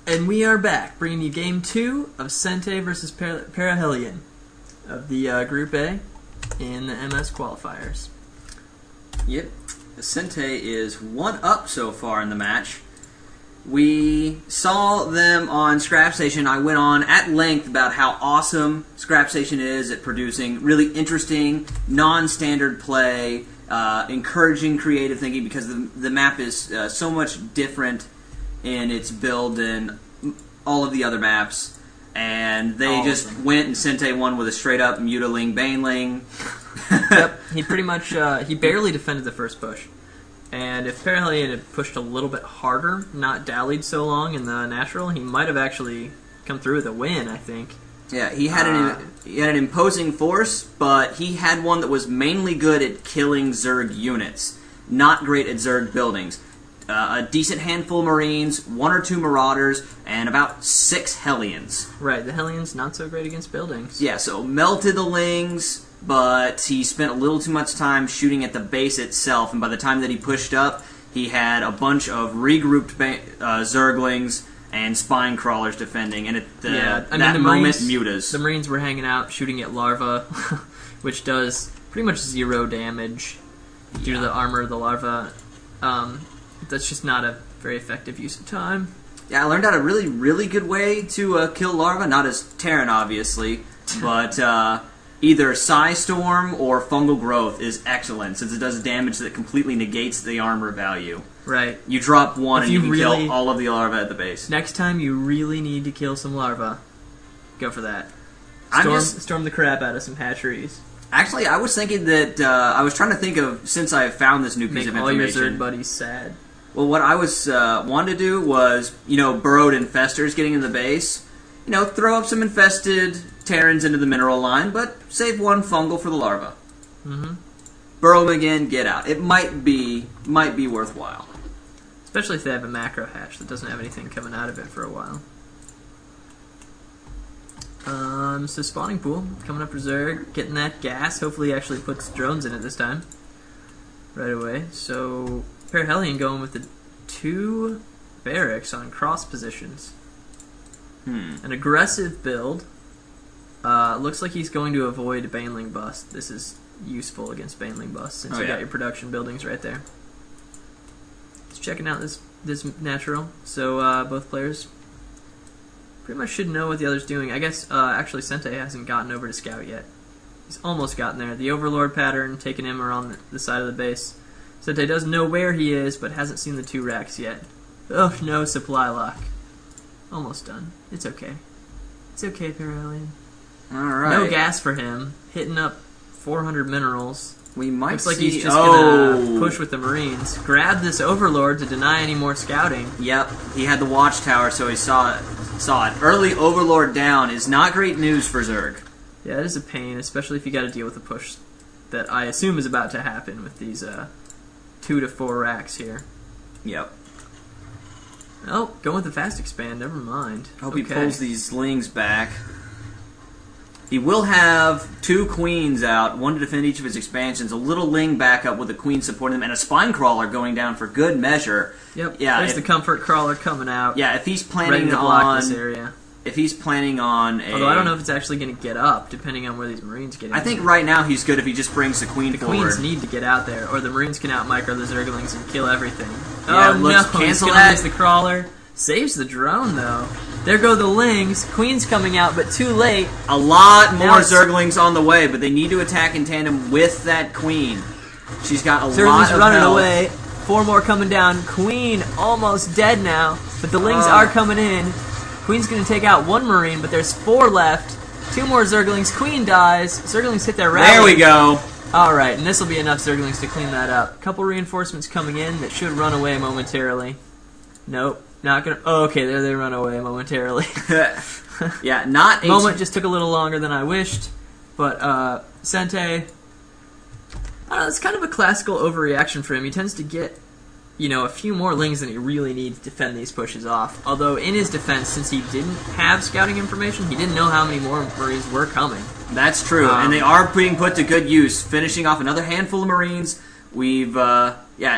And we are back, bringing you Game 2 of Sente versus Perihelion of the Group A in the MS qualifiers. Yep, the Sente is 1 up so far in the match. We saw them on Scrap Station. I went on at length about how awesome Scrap Station is at producing really interesting, non-standard play, encouraging creative thinking, because the map is so much different in its build than all of the other maps, and they just went and Sente won with a straight up mutiling Baneling. Yep, he pretty much he barely defended the first push, and if Perihelion had pushed a little bit harder, not dallied so long in the natural, he might have actually come through with a win, I think. Yeah, he had an imposing force, but he had one that was mainly good at killing Zerg units, not great at Zerg buildings. A decent handful of Marines, 1 or 2 Marauders, and about 6 Hellions. Right, the Hellions not so great against buildings. Yeah, so melted the Lings, but he spent a little too much time shooting at the base itself, and by the time that he pushed up, he had a bunch of regrouped Zerglings and Spine Crawlers defending, and at that moment, Mutas. The Marines were hanging out, shooting at Larva, which does pretty much 0 damage due to the armor of the Larva. That's just not a very effective use of time. Yeah, I learned out a really, really good way to kill Larva. Not as Terran, obviously, but either Psi Storm or Fungal Growth is excellent, since it does damage that completely negates the armor value. Right. You drop 1 and you can kill all of the Larva at the base. Next time you really need to kill some Larva, go for that. Storm the crap out of some hatcheries. Actually, I was thinking that, I was trying to think of, since I found this new piece of information. Make all your Zerg buddies sad. Well, what I was wanted to do was, burrowed infestors getting in the base. Throw up some infested Terrans into the mineral line, but save 1 fungal for the larva. Mm-hmm. Burrow them again, get out. It might be worthwhile. Especially if they have a macro hatch that doesn't have anything coming out of it for a while. So spawning pool, coming up for Zerg, getting that gas. Hopefully he actually puts drones in it this time. Right away. So Perihelion going with the 2 barracks on cross positions. An aggressive build. Looks like he's going to avoid Baneling bust. This is useful against Baneling bust since you got your production buildings right there. Just checking out this natural. So both players pretty much should know what the other's doing. I guess actually Sente hasn't gotten over to scout yet. He's almost gotten there. The Overlord pattern taking him around the side of the base. Sente does know where he is, but hasn't seen the 2 racks yet. Oh no, supply lock. Almost done. It's okay. It's okay, Perihelion. Alright. No gas for him. Hitting up 400 minerals. We might Looks like he's just gonna push with the Marines. Grab this Overlord to deny any more scouting. Yep, he had the watchtower, so he saw it. Early Overlord down is not great news for Zerg. Yeah, it is a pain, especially if you got to deal with the push that I assume is about to happen with these 2 to 4 racks here. Yep. Oh, going with the fast expand, never mind. Hope he pulls these Lings back. He will have 2 Queens out, 1 to defend each of his expansions, a little Ling backup with a Queen supporting them, and a Spine Crawler going down for good measure. Yep, yeah, there's the Comfort Crawler coming out. Yeah, if he's planning ready to block this area. If he's planning on a... Although I don't know if it's actually going to get up, depending on where these Marines get in. I think right now he's good if he just brings the Queen forward. The Queens need to get out there, or the Marines can out-micro the Zerglings and kill everything. Yeah, oh no, he's going to use the Crawler. Saves the drone, though. There go the Lings. Queen's coming out, but too late. A lot more Zerglings on the way, but they need to attack in tandem with that Queen. She's got a lot of Zerglings running health. away. 4 more coming down. Queen almost dead now, but the Lings are coming in. Queen's going to take out 1 Marine, but there's 4 left. 2 more Zerglings. Queen dies. Zerglings hit their rally. There we go. Alright, and this will be enough Zerglings to clean that up. Couple reinforcements coming in that should run away momentarily. Nope. Not gonna. Oh, okay, there they run away momentarily. Yeah, not. Moment just took a little longer than I wished, but Sente, I don't know, it's kind of a classical overreaction for him. He tends to get, a few more Lings than he really needs to defend these pushes off. Although in his defense, since he didn't have scouting information, he didn't know how many more Marines were coming. That's true, and they are being put to good use, finishing off another handful of Marines. We've,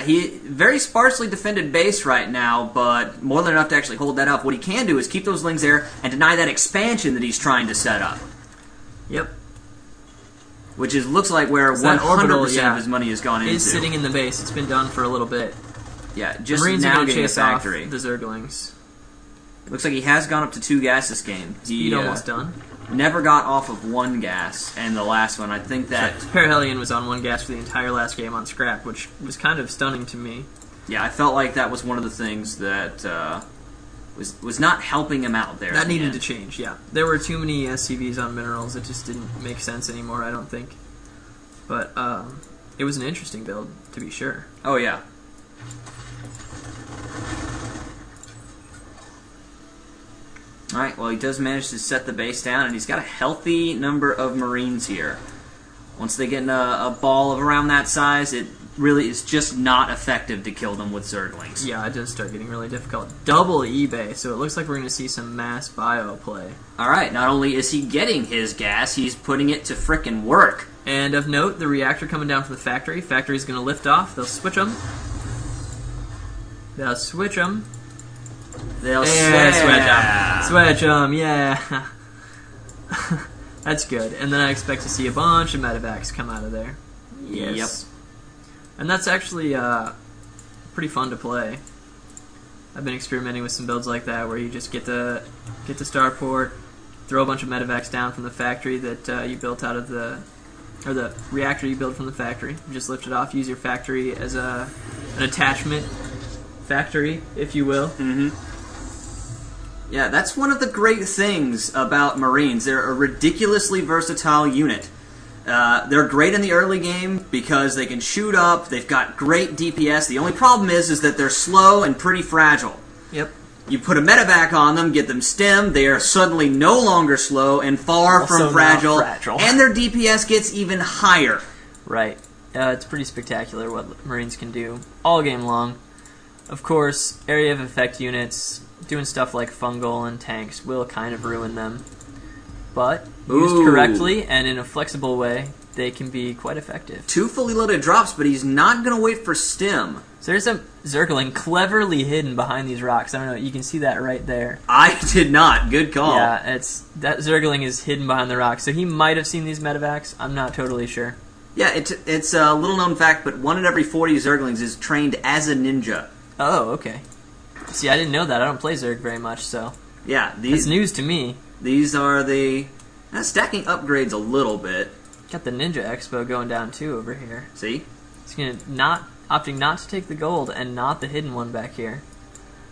he very sparsely defended base right now, but more than enough to actually hold that up. What he can do is keep those lings there and deny that expansion that he's trying to set up. Yep. Which looks like where 100% of his money has gone into. Is sitting in the base. It's been done for a little bit. Yeah, just Marines now are going to getting a chase off factory. the Zerglings. Looks like he has gone up to 2 gas this game. He's almost done. Never got off of 1 gas, and the last one, I think that... Perihelion was on 1 gas for the entire last game on scrap, which was kind of stunning to me. Yeah, I felt like that was one of the things that was not helping him out there. That needed to change, yeah. There were too many SCVs on minerals. It just didn't make sense anymore, I don't think. But it was an interesting build, to be sure. Oh, yeah. Alright, well, he does manage to set the base down, and he's got a healthy number of Marines here. Once they get in a ball of around that size, it really is just not effective to kill them with Zerglings. Yeah, it does start getting really difficult. Double eBay, so it looks like we're going to see some mass bio play. Alright, not only is he getting his gas, he's putting it to frickin' work. And of note, the reactor coming down from the factory. Factory's going to lift off. They'll switch them. They'll switch them. They'll switch them, yeah. That's good. And then I expect to see a bunch of medevacs come out of there. Yes. Yep. And that's actually pretty fun to play. I've been experimenting with some builds like that where you just get the starport, throw a bunch of medevacs down from the factory that you built out of the reactor you built from the factory. You just lift it off, use your factory as an attachment factory, if you will. Mm-hmm. Yeah, that's one of the great things about Marines. They're a ridiculously versatile unit. They're great in the early game because they can shoot up, they've got great DPS. The only problem is that they're slow and pretty fragile. Yep. You put a medevac on them, get them stemmed, they are suddenly no longer slow and far from fragile, and their DPS gets even higher. Right. It's pretty spectacular what Marines can do all game long. Of course, area of effect units doing stuff like fungal and tanks will kind of ruin them. But used correctly and in a flexible way, they can be quite effective. 2 fully loaded drops, but he's not going to wait for stem. So there's a Zergling cleverly hidden behind these rocks. I don't know, you can see that right there. I did not. Good call. Yeah, that Zergling is hidden behind the rocks. So he might have seen these medevacs. I'm not totally sure. Yeah, it's a little known fact, but 1 in every 40 Zerglings is trained as a ninja. Oh, okay. See, I didn't know that. I don't play Zerg very much, so... Yeah, it's news to me. These are the... stacking upgrades a little bit. Got the Ninja Expo going down, too, over here. See? He's opting not to take the gold and not the hidden one back here.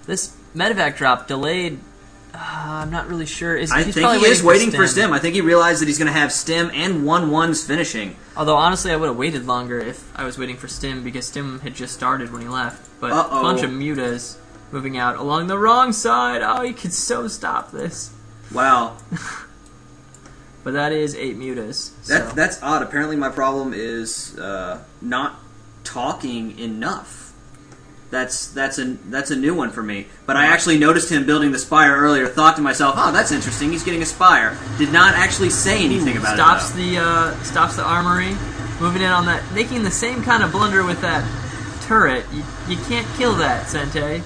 This medevac drop delayed... I'm not really sure. I think he is waiting for stem. I think he realized that he's going to have stem and 1-1s finishing. Although, honestly, I would have waited longer if I was waiting for stem, because stem had just started when he left. But a bunch of mutas moving out along the wrong side. Oh, he could so stop this. Wow. But that is 8 mutas. That's odd. Apparently my problem is not talking enough. That's a new one for me. But I actually noticed him building the spire earlier, thought to myself, oh, that's interesting, he's getting a spire. Did not actually say anything about it. Stops the armory, moving in on that, making the same kind of blunder with that turret. You can't kill that, Sente.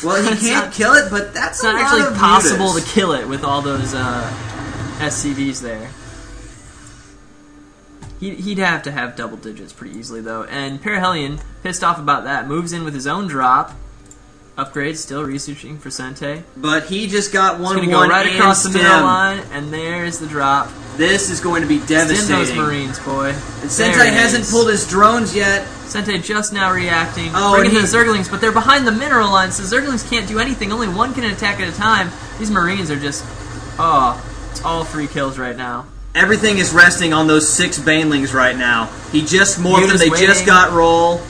Well, he can't kill it, but that's not actually possible to kill it with all those SCVs there. He'd have to have double digits pretty easily, though. And Perihelion, pissed off about that, moves in with his own drop. Upgrade, still researching for Sente. But he just got 1-1 and go right across the middle line, and there's the drop. This is going to be devastating. Stem those Marines, boy. And Sente hasn't pulled his drones yet. Sente just now reacting, bringing the Zerglings, but they're behind the mineral line, so Zerglings can't do anything. Only one can attack at a time. These Marines are just... it's all 3 kills right now. Everything is resting on those 6 Banelings right now. He just morphed them, they just got roll.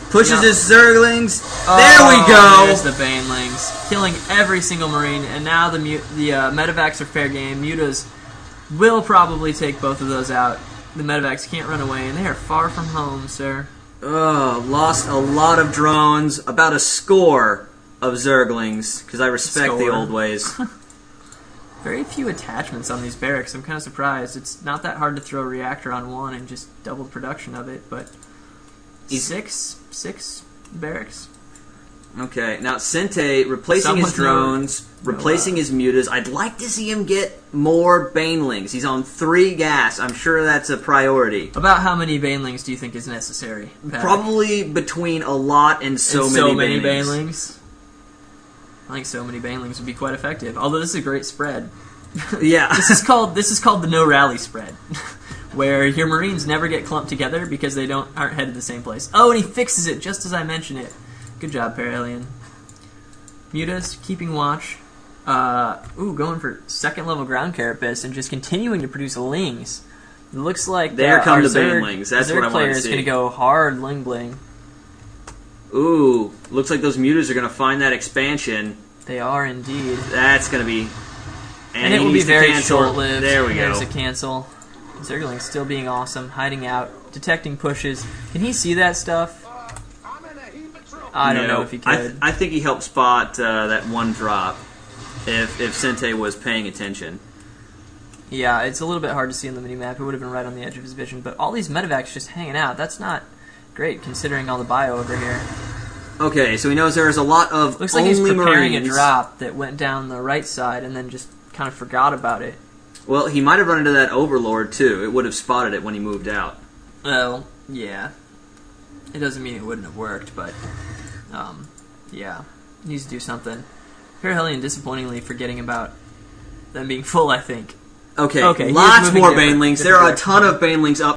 Pushes his Zerglings. There we go! There's the Banelings. Killing every single Marine, and now the medevacs are fair game. Mutas will probably take both of those out. The medevacs can't run away, and they are far from home, sir. Lost a lot of drones, about a score of Zerglings, because I respect the old ways. Very few attachments on these barracks. I'm kind of surprised. It's not that hard to throw a reactor on one and just double the production of it, but Six barracks. Okay, now Sente replacing his drones, replacing his mutas. I'd like to see him get more banelings. He's on 3 gas. I'm sure that's a priority. About how many banelings do you think is necessary, Pat? Probably between a lot and so many banelings. I think so many banelings would be quite effective. Although this is a great spread. Yeah. This is called the no rally spread, where your Marines never get clumped together because they aren't headed the same place. Oh, and he fixes it just as I mention it. Good job, Perihelion. Mutas keeping watch. Going for 2nd level ground carapace and just continuing to produce lings. It looks like there come the banelings. That's what I want to see. Player is going to go hard ling bling. Ooh, looks like those mutas are going to find that expansion. They are indeed. That's going to be... And it will be very short-lived. There we go. There's a cancel. Zergling still being awesome, hiding out, detecting pushes. Can he see that stuff? I don't know if he could. I think he helped spot that one drop if Sente was paying attention. Yeah, it's a little bit hard to see on the minimap. It would have been right on the edge of his vision. But all these medevacs just hanging out. That's not great considering all the bio over here. Okay, so he knows there's a lot of looks like he's preparing Marines. A drop that went down the right side and then just kind of forgot about it. Well, he might have run into that Overlord too. It would have spotted it when he moved out. Well, yeah. It doesn't mean it wouldn't have worked, but yeah, needs to do something. Perihelion disappointingly forgetting about them being full, I think. Okay, lots more banelings. There are a ton of banelings up